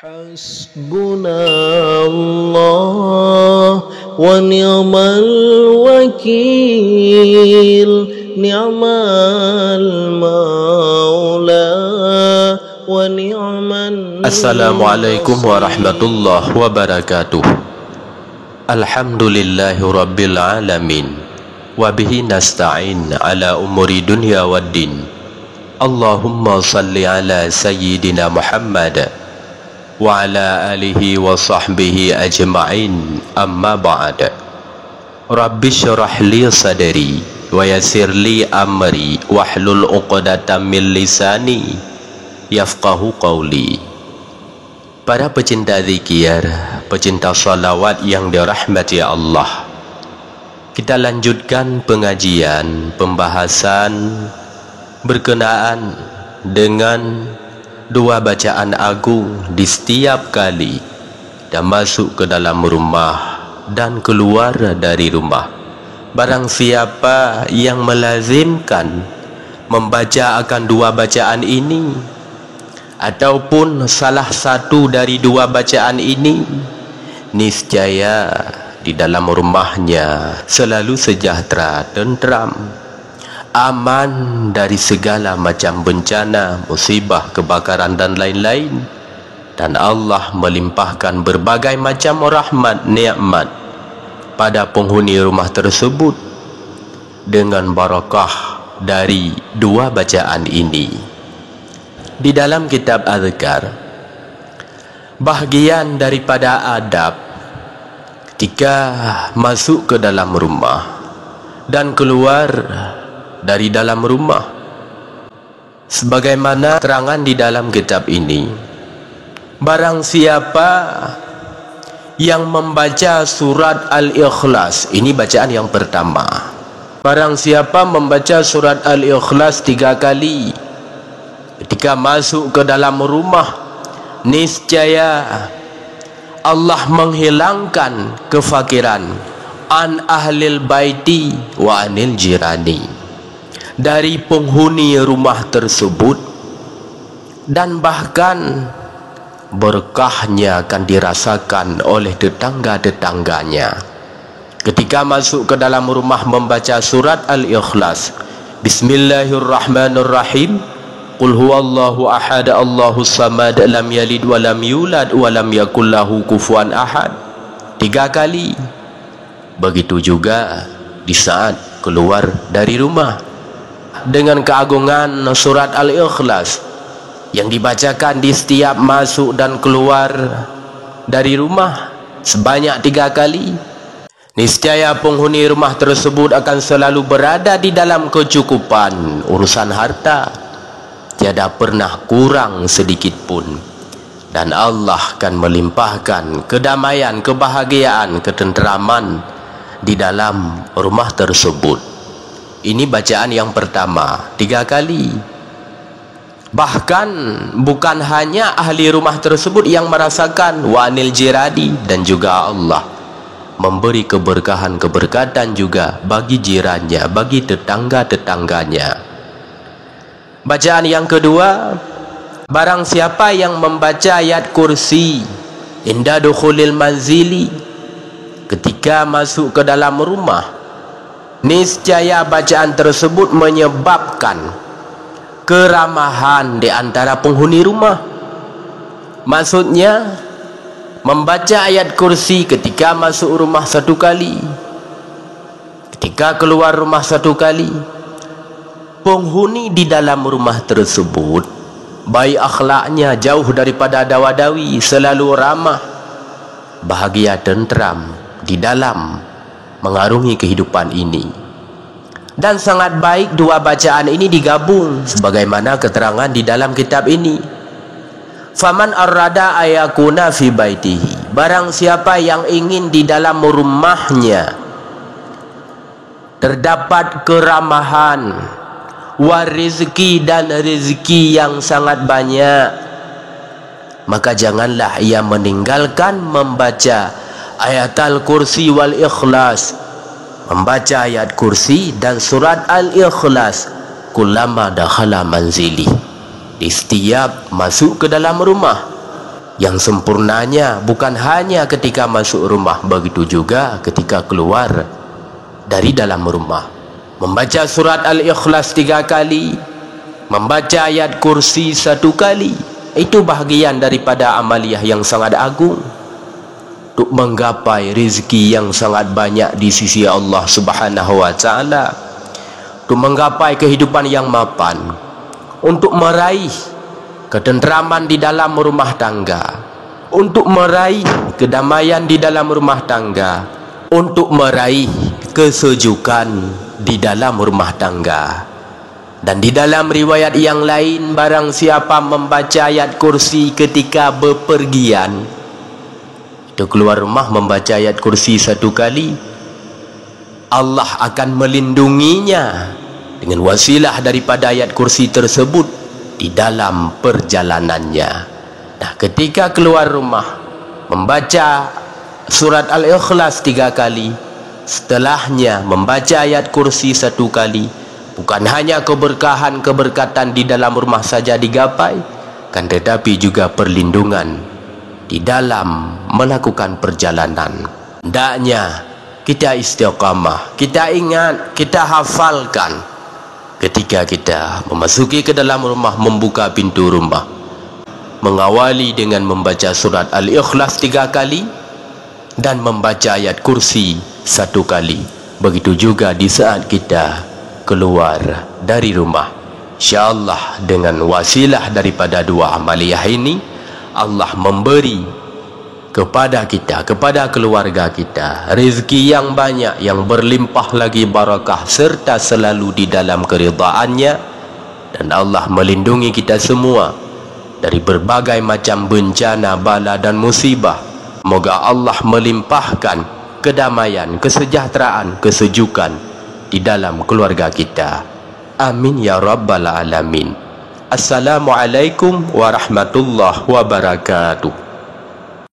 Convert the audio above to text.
Hasbunallah wa ni'mal wakil, ni'mal maula wa ni'man. Assalamualaikum warahmatullahi wabarakatuh. Alhamdulillahi rabbil alamin, wabihi nasta'in ala umuri dunya waddin. Allahumma salli ala sayyidina Muhammad wa ala alihi wa sahbihi ajma'in, amma ba'd. Rabbi syrah li sadri wa yassir li amri wahlul 'uqdatam min lisani yafqahu qawli. Para pecinta zikir, pecinta salawat yang dirahmati Allah, kita lanjutkan pengajian pembahasan berkenaan dengan dua bacaan agung di setiap kali dan masuk ke dalam rumah dan keluar dari rumah. Barang siapa yang melazimkan membaca akan dua bacaan ini ataupun salah satu dari dua bacaan ini, niscaya di dalam rumahnya selalu sejahtera, tentram, aman dari segala macam bencana, musibah, kebakaran dan lain-lain. Dan Allah melimpahkan berbagai macam rahmat, nikmat pada penghuni rumah tersebut dengan barakah dari dua bacaan ini. Di dalam kitab Azkar, bahagian daripada adab ketika masuk ke dalam rumah dan keluar dari dalam rumah, sebagaimana terangan di dalam kitab ini, barang siapa yang membaca surat Al-Ikhlas, ini bacaan yang pertama, barang siapa membaca surat Al-Ikhlas 3 kali ketika masuk ke dalam rumah, niscaya Allah menghilangkan kefakiran an ahlil baiti wa anil jirani, dari penghuni rumah tersebut, dan bahkan berkahnya akan dirasakan oleh tetangga-tetangganya. Ketika masuk ke dalam rumah membaca surat Al-Ikhlas, Bismillahirrahmanirrahim, Qul huwallahu ahad, Allahus samad, lam yalid wa lam yulad wa lam yakul lahu kufuwan ahad, 3 kali. Begitu juga di saat keluar dari rumah, dengan keagungan surat Al-Ikhlas yang dibacakan di setiap masuk dan keluar dari rumah sebanyak 3 kali, niscaya penghuni rumah tersebut akan selalu berada di dalam kecukupan urusan harta, tiada pernah kurang sedikit pun, dan Allah akan melimpahkan kedamaian, kebahagiaan, ketenteraman di dalam rumah tersebut. Ini bacaan yang pertama, 3 kali. Bahkan bukan hanya ahli rumah tersebut yang merasakan, wa anil jirani, dan juga Allah memberi keberkahan-keberkatan juga bagi jirannya, bagi tetangga-tetangganya. Bacaan yang kedua, barang siapa yang membaca ayat kursi inda dukhulil manzili, ketika masuk ke dalam rumah, niscaya bacaan tersebut menyebabkan keramahan di antara penghuni rumah. Maksudnya, membaca ayat kursi ketika masuk rumah 1 kali, ketika keluar rumah 1 kali, penghuni di dalam rumah tersebut baik akhlaknya, jauh daripada dawa-dawi, selalu ramah, bahagia, tentram di dalam mengarungi kehidupan ini. Dan sangat baik dua bacaan ini digabung sebagaimana keterangan di dalam kitab ini. Faman arrada ayakuna fi baitihi, barang siapa yang ingin di dalam rumahnya terdapat keramahan, warizki, dan rezeki yang sangat banyak, maka janganlah ia meninggalkan membaca ayat Al-Kursi wal Ikhlas, membaca ayat kursi dan surat Al-Ikhlas kullama dakhala manzili, di setiap masuk ke dalam rumah. Yang sempurnanya bukan hanya ketika masuk rumah, begitu juga ketika keluar dari dalam rumah. Membaca surat Al-Ikhlas 3 kali, membaca ayat kursi 1 kali, itu bahagian daripada amaliyah yang sangat agung untuk menggapai rezeki yang sangat banyak di sisi Allah Subhanahu wa taala, untuk menggapai kehidupan yang mapan, untuk meraih ketenteraman di dalam rumah tangga, untuk meraih kedamaian di dalam rumah tangga, untuk meraih kesejukan di dalam rumah tangga. Dan di dalam riwayat yang lain, barang siapa membaca ayat kursi ketika bepergian, itu keluar rumah membaca ayat kursi 1 kali, Allah akan melindunginya dengan wasilah daripada ayat kursi tersebut di dalam perjalanannya. Nah, ketika keluar rumah membaca surat Al-Ikhlas 3 kali, setelahnya membaca ayat kursi 1 kali, bukan hanya keberkahan-keberkatan di dalam rumah saja digapai, kan, tetapi juga perlindungan di dalam melakukan perjalanan. Hendaknya kita istiqamah, kita ingat, kita hafalkan ketika kita memasuki ke dalam rumah, membuka pintu rumah, mengawali dengan membaca surat Al-Ikhlas 3 kali dan membaca ayat kursi 1 kali. Begitu juga di saat kita keluar dari rumah. InsyaAllah dengan wasilah daripada 2 amaliyah ini, Allah memberi kepada kita, kepada keluarga kita, rezeki yang banyak, yang berlimpah lagi barakah, serta selalu di dalam keridhaannya. Dan Allah melindungi kita semua dari berbagai macam bencana, bala dan musibah. Moga Allah melimpahkan kedamaian, kesejahteraan, kesejukan di dalam keluarga kita. Amin ya rabbal alamin. Assalamualaikum warahmatullahi wabarakatuh.